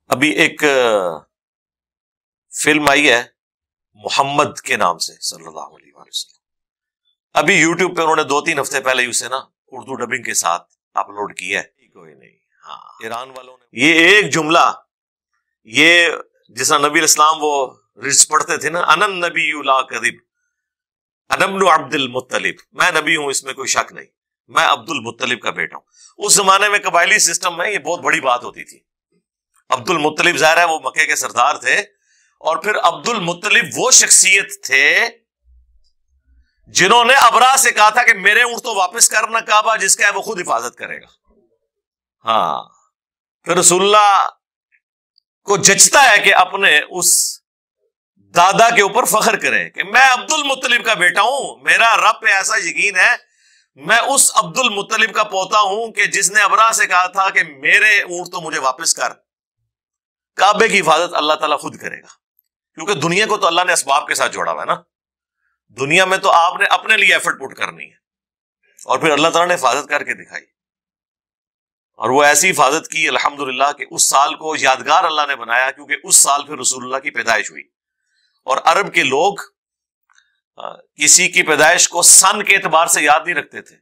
ابھی ایک فلم آئی ہے محمد کے نام سے صلی اللہ علیہ وسلم. ابھی یوٹیوب پہ انہوں نے 2-3 ہفتے پہلے ہی اسے نا اردو ڈبنگ کے ساتھ اپلوڈ کیا ہے. کوئی نہیں، ہاں ایران والوں نے یہ ایک جملہ، یہ جس طرح نبی اسلام وہ رز پڑھتے تھے نا، انن نبی لا کذب انا ابن عبد المطلب، میں نبی ہوں اس میں کوئی شک نہیں، میں عبد المطلب کا بیٹا ہوں. اس زمانے میں قبائلی سسٹم میں یہ بہت بڑی بات ہوتی تھی. عبد المطلب ظاہر ہے وہ مکے کے سردار تھے، اور پھر عبد المطلب وہ شخصیت تھے جنہوں نے ابرا سے کہا تھا کہ میرے اونٹ تو واپس کرنا کعبہ جس کا ہے وہ خود حفاظت کرے گا. ہاں پھر رسول اللہ کو جچتا ہے کہ اپنے اس دادا کے اوپر فخر کرے کہ میں عبد المطلب کا بیٹا ہوں، میرا رب پہ ایسا یقین ہے، میں اس عبد المطلب کا پوتا ہوں کہ جس نے ابرا سے کہا تھا کہ میرے اونٹ تو مجھے واپس کر. کعبے کی حفاظت اللہ تعالیٰ خود کرے گا، کیونکہ دنیا کو تو اللہ نے اسباب کے ساتھ جوڑا ہوا ہے نا. دنیا میں تو آپ نے اپنے لیے ایفرٹ پٹ کرنی ہے، اور پھر اللہ تعالیٰ نے حفاظت کر کے دکھائی، اور وہ ایسی حفاظت کی الحمدللہ کہ اس سال کو یادگار اللہ نے بنایا، کیونکہ اس سال پھر رسول اللہ کی پیدائش ہوئی. اور عرب کے لوگ کسی کی پیدائش کو سن کے اعتبار سے یاد نہیں رکھتے تھے،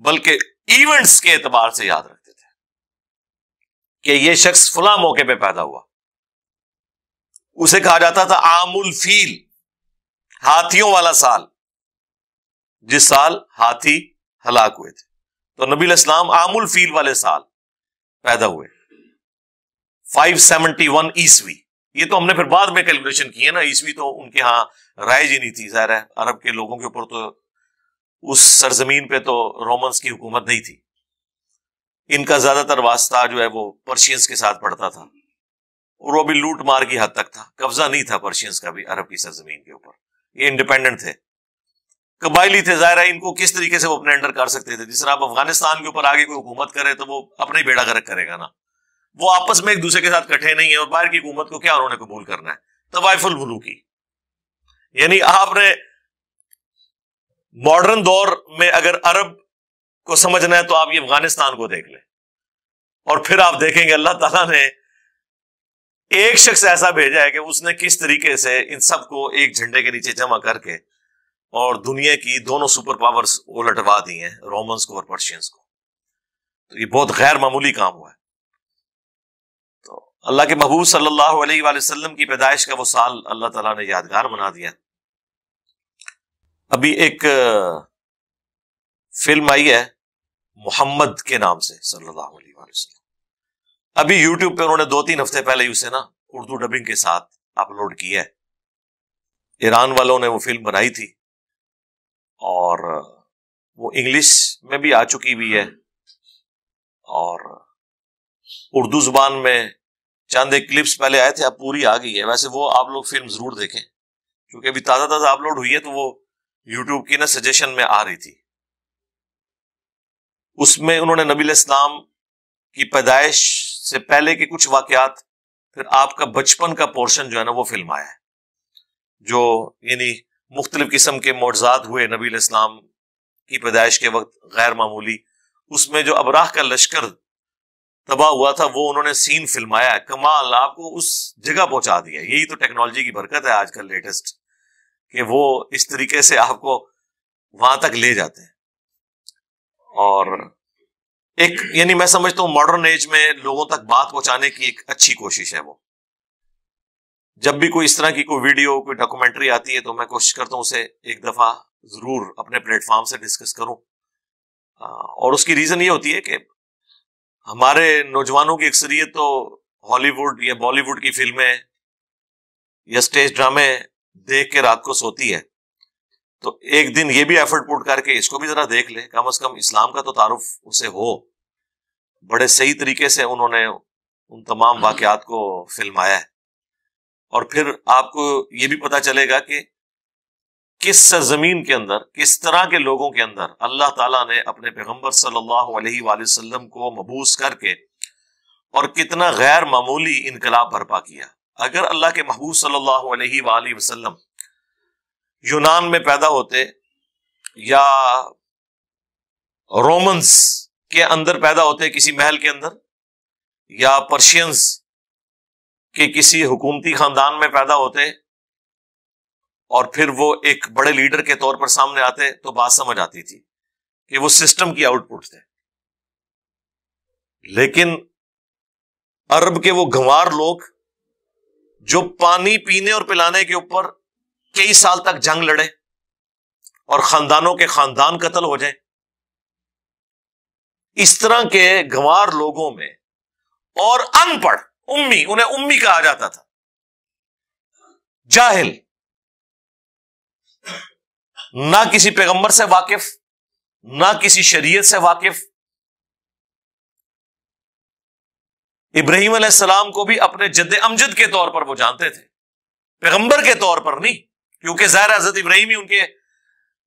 بلکہ ایونٹس کے اعتبار سے یاد رکھتے تھے کہ یہ شخص فلاں موقع پہ پیدا ہوا. اسے کہا جاتا تھا عام الفیل، ہاتھیوں والا سال، جس سال ہاتھی ہلاک ہوئے تھے. تو نبی الاسلام عام الفیل والے سال پیدا ہوئے، 571 عیسوی. یہ تو ہم نے پھر بعد میں کیلکولیشن کی ہے نا، عیسوی تو ان کے ہاں رائج ہی نہیں تھی. ظاہر ہے عرب کے لوگوں کے اوپر تو اس سرزمین پہ تو رومنس کی حکومت نہیں تھی. ان کا زیادہ تر واسطہ جو ہے وہ پرشینز کے ساتھ پڑتا تھا، اور وہ بھی لوٹ مار کی حد تک تھا، قبضہ نہیں تھا پرشینز کا بھی عرب کی سرزمین کے اوپر. یہ انڈیپینڈنٹ تھے، قبائلی تھے. ظاہر ہے ان کو کس طریقے سے وہ اپنے انڈر کر سکتے تھے. جس طرح آپ افغانستان کے اوپر آگے کوئی حکومت کرے تو وہ اپنے بیڑا گرک کرے گا نا، وہ آپس میں ایک دوسرے کے ساتھ کٹھے نہیں ہیں، اور باہر کی حکومت کو کیا انہوں نے قبول کرنا ہے. طوائف الملوکی، یعنی آپ نے ماڈرن دور میں اگر عرب کو سمجھنا ہے تو آپ یہ افغانستان کو دیکھ لیں، اور پھر آپ دیکھیں گے اللہ تعالیٰ نے ایک شخص ایسا بھیجا ہے کہ اس نے کس طریقے سے ان سب کو ایک جھنڈے کے نیچے جمع کر کے اور دنیا کی دونوں سپر پاورز الٹوا دی ہیں، رومنز کو اور پرشینز کو. تو یہ بہت غیر معمولی کام ہوا ہے. تو اللہ کے محبوب صلی اللہ علیہ وآلہ وسلم کی پیدائش کا وہ سال اللہ تعالیٰ نے یادگار بنا دیا. ابھی ایک فلم آئی ہے محمد کے نام سے صلی اللہ علیہ وآلہ وسلم. ابھی یوٹیوب پہ انہوں نے 2-3 ہفتے پہلے ہی اسے نا اردو ڈبنگ کے ساتھ اپلوڈ کیا ہے. ایران والوں نے وہ فلم بنائی تھی، اور وہ انگلش میں بھی آ چکی ہوئی ہے، اور اردو زبان میں چند ایک کلپس پہلے آئے تھے، اب پوری آ گئی ہے. ویسے وہ آپ لوگ فلم ضرور دیکھیں، کیونکہ ابھی تازہ تازہ اپلوڈ ہوئی ہے، تو وہ یوٹیوب کی نا سجیشن میں آ رہی تھی. اس میں انہوں نے نبی علیہ السلام کی پیدائش سے پہلے کے کچھ واقعات، پھر آپ کا بچپن کا پورشن جو ہے نا وہ فلم آیا ہے، جو یعنی مختلف قسم کے معجزات ہوئے نبی علیہ السلام کی پیدائش کے وقت غیر معمولی. اس میں جو ابراہ کا لشکر تباہ ہوا تھا وہ انہوں نے سین فلمایا ہے. کمال، آپ کو اس جگہ پہنچا دیا. یہی تو ٹیکنالوجی کی برکت ہے آج کل لیٹسٹ، کہ وہ اس طریقے سے آپ کو وہاں تک لے جاتے ہیں. اور ایک یعنی میں سمجھتا ہوں ماڈرن ایج میں لوگوں تک بات پہنچانے کی ایک اچھی کوشش ہے. وہ جب بھی کوئی اس طرح کی کوئی ویڈیو، کوئی ڈاکومنٹری آتی ہے تو میں کوشش کرتا ہوں اسے ایک دفعہ ضرور اپنے پلیٹ فارم سے ڈسکس کروں. اور اس کی ریزن یہ ہوتی ہے کہ ہمارے نوجوانوں کی اکثریت تو ہالی ووڈ یا بالی ووڈ کی فلمیں یا اسٹیج ڈرامے دیکھ کے رات کو سوتی ہے. تو ایک دن یہ بھی ایفرٹ پٹ کر کے اس کو بھی ذرا دیکھ لے، کم از کم اسلام کا تو تعارف اسے ہو. بڑے صحیح طریقے سے انہوں نے ان تمام واقعات کو فلمایا ہے، اور پھر آپ کو یہ بھی پتا چلے گا کہ کس سرزمین کے اندر، کس طرح کے لوگوں کے اندر اللہ تعالیٰ نے اپنے پیغمبر صلی اللہ علیہ وآلہ وسلم کو مبعوث کر کے اور کتنا غیر معمولی انقلاب برپا کیا. اگر اللہ کے محبوب صلی اللہ علیہ وآلہ وسلم یونان میں پیدا ہوتے یا رومنز کے اندر پیدا ہوتے کسی محل کے اندر، یا پرشینز کہ کسی حکومتی خاندان میں پیدا ہوتے اور پھر وہ ایک بڑے لیڈر کے طور پر سامنے آتے تو بات سمجھ آتی تھی کہ وہ سسٹم کی آؤٹ پٹ تھے. لیکن عرب کے وہ گنوار لوگ جو پانی پینے اور پلانے کے اوپر کئی سال تک جنگ لڑے اور خاندانوں کے خاندان قتل ہو جائیں، اس طرح کے گنوار لوگوں میں اور ان پڑھ امی، انہیں امی کہا جاتا تھا، جاہل، نہ کسی پیغمبر سے واقف، نہ کسی شریعت سے واقف. ابراہیم علیہ السلام کو بھی اپنے جد امجد کے طور پر وہ جانتے تھے، پیغمبر کے طور پر نہیں، کیونکہ ظاہر حضرت ابراہیم ہی ان کے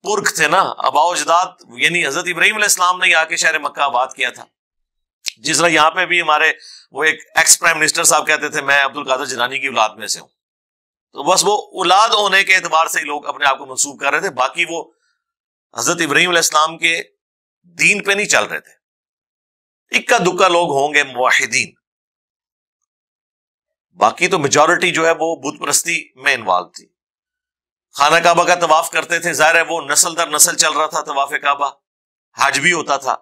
پرکھ تھے نا، آباء و اجداد. یعنی حضرت ابراہیم علیہ السلام نے آ کے شہر مکہ آباد کیا تھا. جس طرح یہاں پہ بھی ہمارے وہ ایک ایکس پرائم منسٹر صاحب کہتے تھے میں عبد القادر جیلانی کی اولاد میں سے ہوں، تو بس وہ اولاد ہونے کے اعتبار سے ہی لوگ اپنے آپ کو منسوب کر رہے تھے، باقی وہ حضرت ابراہیم علیہ السلام کے دین پہ نہیں چل رہے تھے. اکا دکا لوگ ہوں گے موحدین، باقی تو میجورٹی جو ہے وہ بت پرستی میں انوالو تھی. خانہ کعبہ کا طواف کرتے تھے، ظاہر ہے وہ نسل در نسل چل رہا تھا طواف کعبہ، حج بھی ہوتا تھا،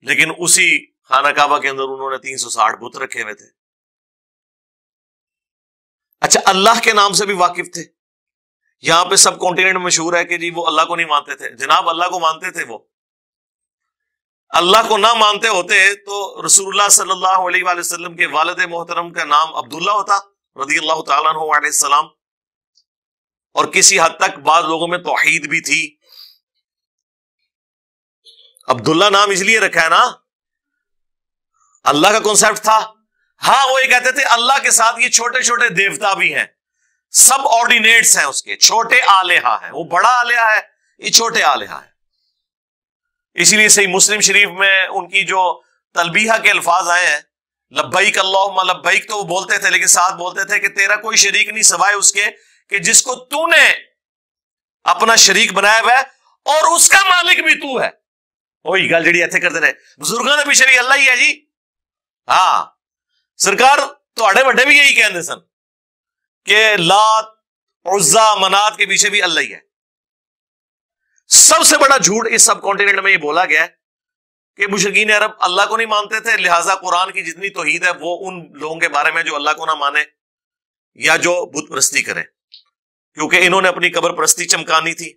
لیکن اسی خانہ کعبہ کے اندر انہوں نے 360 بت رکھے ہوئے تھے. اچھا، اللہ کے نام سے بھی واقف تھے. یہاں پہ سب کانٹیننٹ مشہور ہے کہ جی وہ اللہ کو نہیں مانتے تھے. جناب اللہ کو مانتے تھے، وہ اللہ کو نہ مانتے ہوتے تو رسول اللہ صلی اللہ علیہ وآلہ وسلم کے والد محترم کا نام عبداللہ ہوتا رضی اللہ تعالیٰ عنہ علیہ السلام، اور کسی حد تک بعض لوگوں میں توحید بھی تھی. عبداللہ نام اس لیے رکھا ہے نا، اللہ کا کانسیپٹ تھا. ہاں وہ یہ کہتے تھے اللہ کے ساتھ یہ چھوٹے چھوٹے دیوتا بھی ہیں، سب آرڈینیٹس ہیں اس کے، چھوٹے آلیہ ہیں، وہ بڑا آلیہ ہے، یہ چھوٹے آلیہ ہیں. اسی لیے صحیح مسلم شریف میں ان کی جو تلبیہ کے الفاظ آئے ہیں، لبیک اللہم لبیک، تو وہ بولتے تھے لیکن ساتھ بولتے تھے کہ تیرا کوئی شریک نہیں سوائے اس کے کہ جس کو تو نے اپنا شریک بنایا ہوا ہے، اور اس کا مالک بھی تو ہے. وہی گل جڑی ایتھے کرتے رہے بزرگوں نے پیچھے بھی اللہ ہی ہے جی. ہاں سرکار تواڈے وڈے بھی یہی کہندے سن کہ لات عزا منات کے پیچھے بھی اللہ ہی ہے. سب سے بڑا جھوٹ اس سب کانٹیننٹ میں یہ بولا گیا ہے کہ مشرکین عرب اللہ کو نہیں مانتے تھے، لہٰذا قرآن کی جتنی توحید ہے وہ ان لوگوں کے بارے میں جو اللہ کو نہ مانے یا جو بت پرستی کرے، کیونکہ انہوں نے اپنی قبر پرستی چمکانی تھی،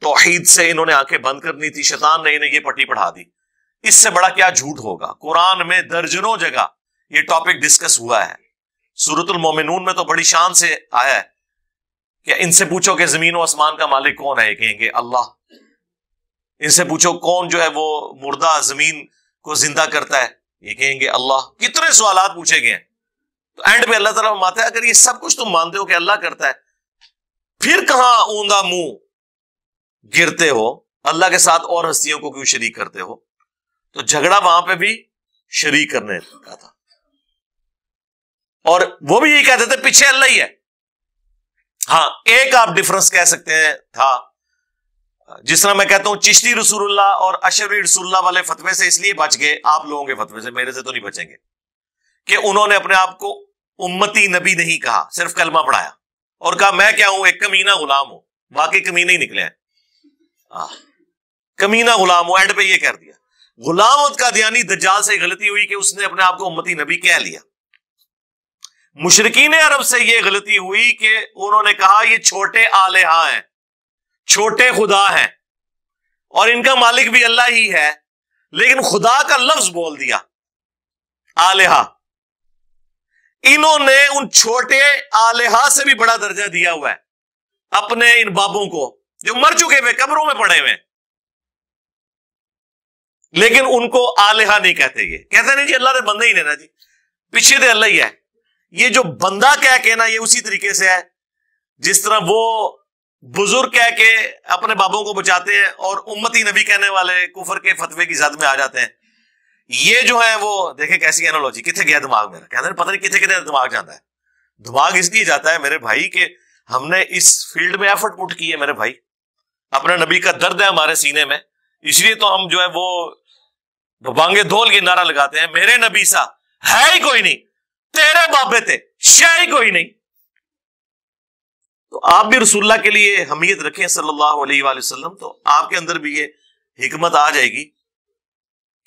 توحید سے انہوں نے آنکھیں بند کرنی تھی، شیطان نے انہیں یہ پٹی پڑھا دی. اس سے بڑا کیا جھوٹ ہوگا؟ قرآن میں درجنوں جگہ یہ ٹاپک ڈسکس ہوا ہے. سورۃ المومنون میں تو بڑی شان سے آیا ہے کہ ان سے پوچھو کہ زمین و آسمان کا مالک کون ہے، یہ کہیں گے اللہ. ان سے پوچھو کون جو ہے وہ مردہ زمین کو زندہ کرتا ہے، یہ کہیں گے اللہ. کتنے سوالات پوچھے گئے ہیں. تو اینڈ پہ اللہ تعالیٰ فرماتا ہے اگر یہ سب کچھ تم مانتے ہو کہ اللہ کرتا ہے، پھر کہاں اوندا منہ گرتے ہو، اللہ کے ساتھ اور ہستیوں کو کیوں شریک کرتے ہو؟ تو جھگڑا وہاں پہ بھی شریک کرنے کا تھا، اور وہ بھی یہی کہتے تھے پیچھے اللہ ہی ہے. ہاں ایک آپ ڈفرنس کہہ سکتے ہیں تھا، جس طرح میں کہتا ہوں چشتی رسول اللہ اور اشعری رسول اللہ والے فتوے سے اس لیے بچ گئے آپ لوگوں کے فتوے سے، میرے سے تو نہیں بچیں گے، کہ انہوں نے اپنے آپ کو امتی نبی نہیں کہا، صرف کلمہ پڑھایا اور کہا میں کیا ہوں، ایک کمینہ غلام ہوں. باقی کمینے ہی نکلے ہیں، کمینہ غلام ہوں. اینڈ پہ یہ کہہ دیا. غلام قادیانی دجال سے غلطی ہوئی کہ اس نے اپنے آپ کو امتی نبی کہہ لیا. مشرکین عرب سے یہ غلطی ہوئی کہ انہوں نے کہا یہ چھوٹے آلیہ ہیں، چھوٹے خدا ہیں، اور ان کا مالک بھی اللہ ہی ہے، لیکن خدا کا لفظ بول دیا آلیہ. انہوں نے ان چھوٹے آلیہ سے بھی بڑا درجہ دیا ہوا ہے اپنے ان بابوں کو جو مر چکے ہوئے قبروں میں پڑے ہوئے، لیکن ان کو آلیہ نہیں کہتے. یہ کہتے نہیں جی اللہ نے بندہ ہی لینا، جی پیچھے دے اللہ ہی ہے. یہ جو بندہ کہہ کے نا، یہ اسی طریقے سے ہے جس طرح وہ بزرگ کہہ کے اپنے بابوں کو بچاتے ہیں اور امتی نبی کہنے والے کفر کے فتوے کی زد میں آ جاتے ہیں. یہ جو ہے وہ دیکھیں کیسی اینالوجی، کتنے گیا دماغ میرا، کہتے ہیں پتہ نہیں کتنے کتنے دماغ جاتا ہے. دماغ اس لیے جاتا ہے میرے بھائی کہ ہم نے اس فیلڈ میں ایفرٹ پٹ کی ہے میرے بھائی، اپنے نبی کا درد ہے ہمارے سینے میں، اس لیے تو ہم جو ہے وہ بانگے دھول کے نعرہ لگاتے ہیں میرے نبی سا ہے ہی کوئی نہیں. تیرے بابے تھے، شے کوئی نہیں۔ تو آپ بھی رسول اللہ کے لیے حمیت رکھیں صلی اللہ علیہ وآلہ وسلم، تو آپ کے اندر بھی یہ حکمت آ جائے گی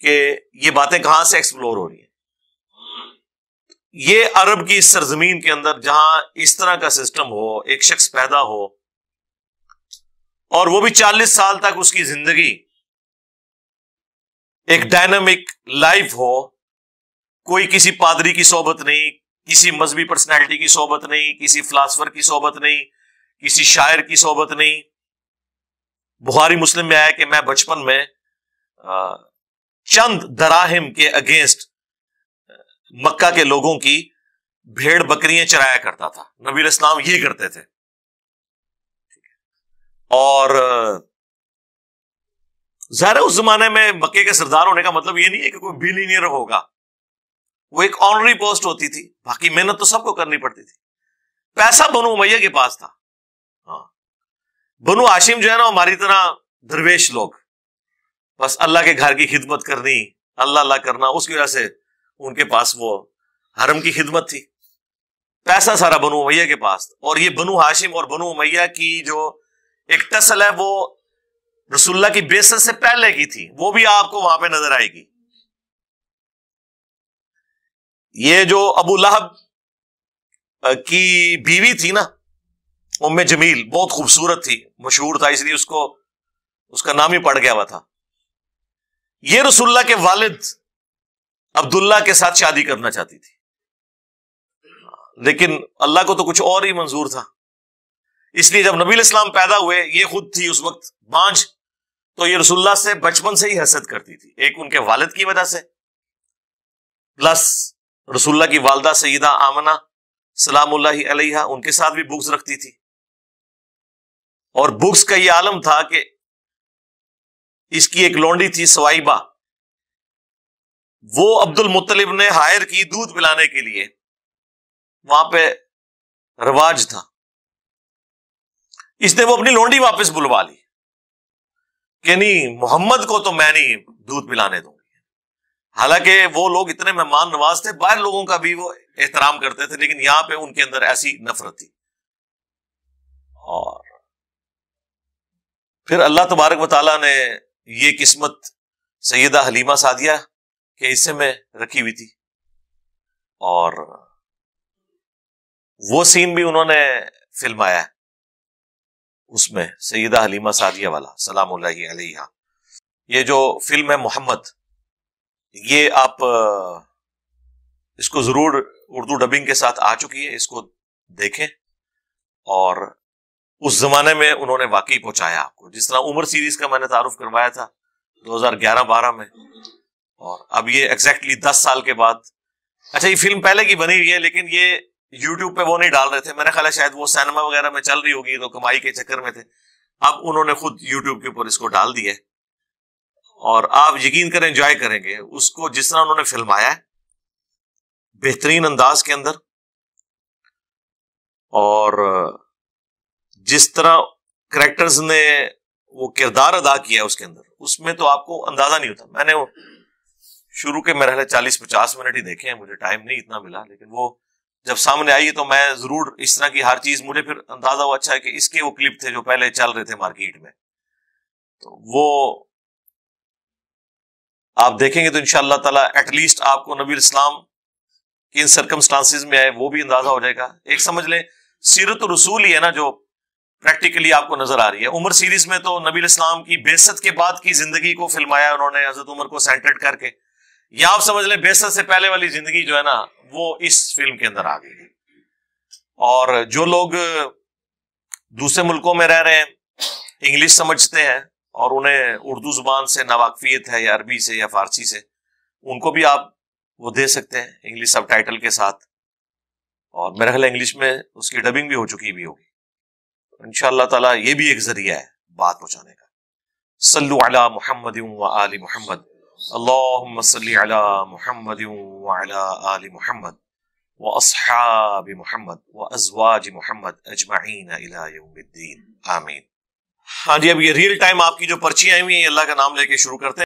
کہ یہ باتیں کہاں سے ایکسپلور ہو رہی ہیں۔ یہ عرب کی اس سرزمین کے اندر جہاں اس طرح کا سسٹم ہو، ایک شخص پیدا ہو اور وہ بھی 40 سال تک اس کی زندگی ایک ڈائنامک لائف ہو، کوئی کسی پادری کی صحبت نہیں، کسی مذہبی پرسنالٹی کی صحبت نہیں، کسی فلاسفر کی صحبت نہیں، کسی شاعر کی صحبت نہیں۔ بخاری مسلم میں آیا کہ میں بچپن میں چند دراہم کے اگینسٹ مکہ کے لوگوں کی بھیڑ بکریاں چرایا کرتا تھا۔ نبی علیہ السلام یہ کرتے تھے، اور ظاہر اس زمانے میں مکے کے سردار ہونے کا مطلب یہ نہیں ہے کہ کوئی بلینئر ہوگا، وہ ایک آنری پوسٹ ہوتی تھی، باقی محنت تو سب کو کرنی پڑتی تھی۔ پیسہ بنو امیہ کے پاس تھا، ہاں بنو ہاشم جو ہے نا ہماری طرح درویش لوگ، بس اللہ کے گھر کی خدمت کرنی، اللہ اللہ کرنا، اس کی وجہ سے ان کے پاس وہ حرم کی خدمت تھی۔ پیسہ سارا بنو امیہ کے پاس، اور یہ بنو ہاشم اور بنو امیہ کی جو ایک ٹسل ہے وہ رسول اللہ کی بعثت سے پہلے کی تھی، وہ بھی آپ کو وہاں پہ نظر آئے گی۔ یہ جو ابو لہب کی بیوی تھی نا ام جمیل، بہت خوبصورت تھی، مشہور تھا، اس لیے اس کا نام ہی پڑ گیا ہوا تھا۔ یہ رسول اللہ کے والد عبداللہ کے ساتھ شادی کرنا چاہتی تھی، لیکن اللہ کو تو کچھ اور ہی منظور تھا، اس لیے جب نبی علیہ السلام پیدا ہوئے، یہ خود تھی اس وقت بانجھ، تو یہ رسول اللہ سے بچپن سے ہی حسد کرتی تھی، ایک ان کے والد کی وجہ سے، پلس رسول اللہ کی والدہ سیدہ آمنہ سلام اللہ علیہا، ان کے ساتھ بھی بغض رکھتی تھی، اور بغض کا یہ عالم تھا کہ اس کی ایک لونڈی تھی سوائبہ، وہ عبد المطلب نے ہائر کی دودھ پلانے کے لیے، وہاں پہ رواج تھا، اس نے وہ اپنی لونڈی واپس بلوا لی کہ نہیں محمد کو تو میں نہیں دودھ پلانے دوں گی۔ حالانکہ وہ لوگ اتنے مہمان نواز تھے، باہر لوگوں کا بھی وہ احترام کرتے تھے، لیکن یہاں پہ ان کے اندر ایسی نفرت تھی۔ اور پھر اللہ تبارک و تعالیٰ نے یہ قسمت سیدہ حلیمہ سعدیہ کے حصے میں رکھی ہوئی تھی، اور وہ سین بھی انہوں نے فلمایا ہے اس میں، سیدہ حلیمہ سعدیہ والا سلام اللہ علیہا۔ یہ جو فلم ہے محمد، یہ آپ اس کو ضرور اردو ڈبنگ کے ساتھ آ چکی ہے، اس کو دیکھیں، اور اس زمانے میں انہوں نے واقعی پہنچایا آپ کو، جس طرح عمر سیریز کا میں نے تعارف کروایا تھا 2011-12 میں، اور اب یہ ایگزیکٹلی 10 سال کے بعد۔ اچھا، یہ فلم پہلے کی بنی ہوئی ہے، لیکن یہ یوٹیوب پہ وہ نہیں ڈال رہے تھے، میرا خیال ہے شاید وہ سینما وغیرہ میں چل رہی ہوگی تو کمائی کے چکر میں تھے، اب انہوں نے خود یوٹیوب کے اوپر اس کو ڈال دیا ہے، اور آپ یقین کریں انجوائے کریں گے اس کو، جس طرح انہوں نے فلمایا ہے بہترین انداز کے اندر، اور جس طرح کریکٹرز نے وہ کردار ادا کیا ہے اس کے اندر، اس میں تو آپ کو اندازہ نہیں ہوتا۔ میں نے وہ شروع کے میرے 40-50 منٹ ہی دیکھے ہیں، مجھے ٹائم نہیں اتنا ملا، لیکن وہ جب سامنے آئی تو میں ضرور اس طرح کی ہر چیز، مجھے پھر اندازہ ہوا اچھا ہے کہ اس کے وہ کلپ تھے جو پہلے چل رہے تھے مارکیٹ میں، تو وہ آپ دیکھیں گے تو انشاءاللہ تعالی ایٹ لیسٹ آپ کو نبی الاسلام کی ان سرکمسٹانسز میں آئے وہ بھی اندازہ ہو جائے گا۔ ایک سمجھ لیں سیرت الرسول ہی ہے نا جو پریکٹیکلی آپ کو نظر آ رہی ہے۔ عمر سیریز میں تو نبی الاسلام کی بعثت کے بعد کی زندگی کو فلمایا انہوں نے، حضرت عمر کو سینٹرڈ کر کے، یا آپ سمجھ لیں بعثت سے پہلے والی زندگی جو ہے نا وہ اس فلم کے اندر آ گئی۔ اور جو لوگ دوسرے ملکوں میں رہ رہے ہیں، انگلش سمجھتے ہیں اور انہیں اردو زبان سے ناواقفیت ہے یا عربی سے یا فارسی سے، ان کو بھی آپ وہ دے سکتے ہیں انگلش سب ٹائٹل کے ساتھ، اور میرا خیال انگلش میں اس کی ڈبنگ بھی ہو چکی بھی ہوگی۔ انشاءاللہ تعالی یہ بھی ایک ذریعہ ہے بات پہنچانے کا۔ صلو علی محمد و آل محمد، اللہم صلی علی محمد و علی آل محمد و اصحاب محمد و ازواج محمد اجمعین الی یوم الدین، آمین۔ ہاں جی، اب یہ ریئل ٹائم آپ کی جو پرچیاں آئی ہوئی ہیں، اللہ کا نام لے کے شروع کرتے ہیں۔